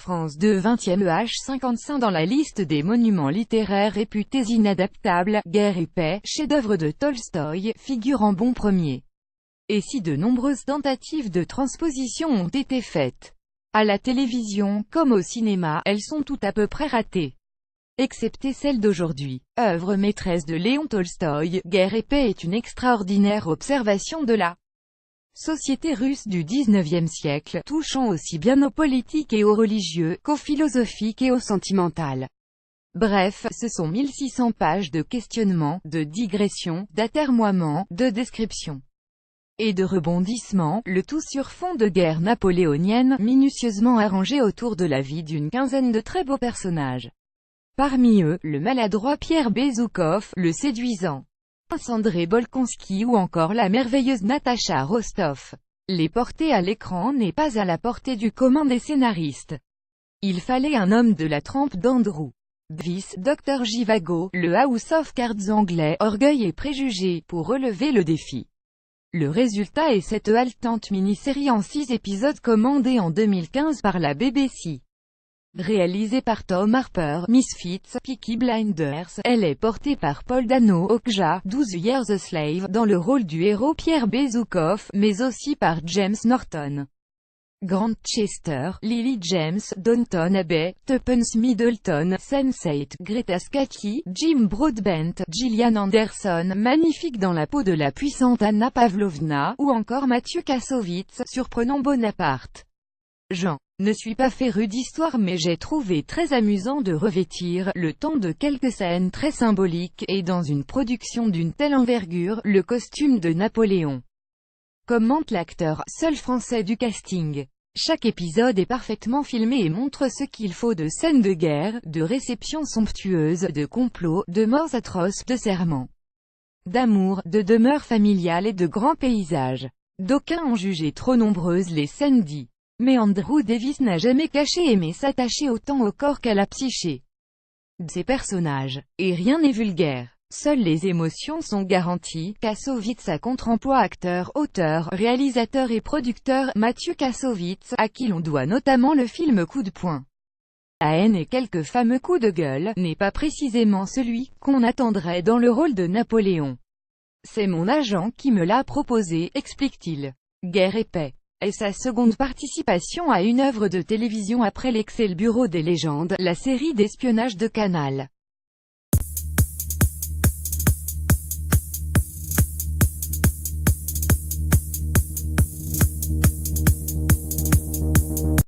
France 2 20e EH55 dans la liste des monuments littéraires réputés inadaptables, Guerre et paix, chef-d'œuvre de Tolstoï, figure en bon premier. Et si de nombreuses tentatives de transposition ont été faites, à la télévision, comme au cinéma, elles sont toutes à peu près ratées. Excepté celle d'aujourd'hui. Œuvre maîtresse de Léon Tolstoï, Guerre et paix est une extraordinaire observation de la société russe du XIXe siècle, touchant aussi bien au politique et au religieux, qu'au philosophique et au sentimental. Bref, ce sont 1600 pages de questionnements, de digressions, d'atermoiements, de descriptions et de rebondissements, le tout sur fond de guerre napoléonienne, minutieusement arrangé autour de la vie d'une quinzaine de très beaux personnages. Parmi eux, le maladroit Pierre Bezoukov, le séduisant André Bolkonski ou encore la merveilleuse Natacha Rostov. Les porter à l'écran n'est pas à la portée du commun des scénaristes. Il fallait un homme de la trempe d'Andrew Davis, Dr Zhivago, le House of Cards anglais, Orgueil et préjugés, pour relever le défi. Le résultat est cette haletante mini-série en 6 épisodes commandée en 2015 par la BBC. Réalisée par Tom Harper, Misfits, Peaky Blinders, elle est portée par Paul Dano, Okja, 12 Years a Slave, dans le rôle du héros Pierre Bezoukov, mais aussi par James Norton, Grant Chester, Lily James, Downton Abbey, Tuppence Middleton, Sense8, Greta Scacchi, Jim Broadbent, Gillian Anderson, magnifique dans la peau de la puissante Anna Pavlovna, ou encore Mathieu Kassovitz, surprenant Bonaparte. Jean ne suis pas féru d'histoire mais j'ai trouvé très amusant de revêtir, le temps de quelques scènes très symboliques, et dans une production d'une telle envergure, le costume de Napoléon. Commente l'acteur, seul français du casting. Chaque épisode est parfaitement filmé et montre ce qu'il faut de scènes de guerre, de réceptions somptueuses, de complots, de morts atroces, de serments d'amour, de demeures familiales et de grands paysages. D'aucuns ont jugé trop nombreuses les scènes dites. Mais Andrew Davis n'a jamais caché aimer s'attacher autant au corps qu'à la psyché de ses personnages. Et rien n'est vulgaire. Seules les émotions sont garanties. Kassovitz a contre-emploi acteur, auteur, réalisateur et producteur, Mathieu Kassovitz, à qui l'on doit notamment le film Coup de poing. La haine et quelques fameux coups de gueule, n'est pas précisément celui qu'on attendrait dans le rôle de Napoléon. C'est mon agent qui me l'a proposé, explique-t-il. Guerre et paix est sa seconde participation à une œuvre de télévision après l'excellent Bureau des légendes, la série d'espionnage de Canal.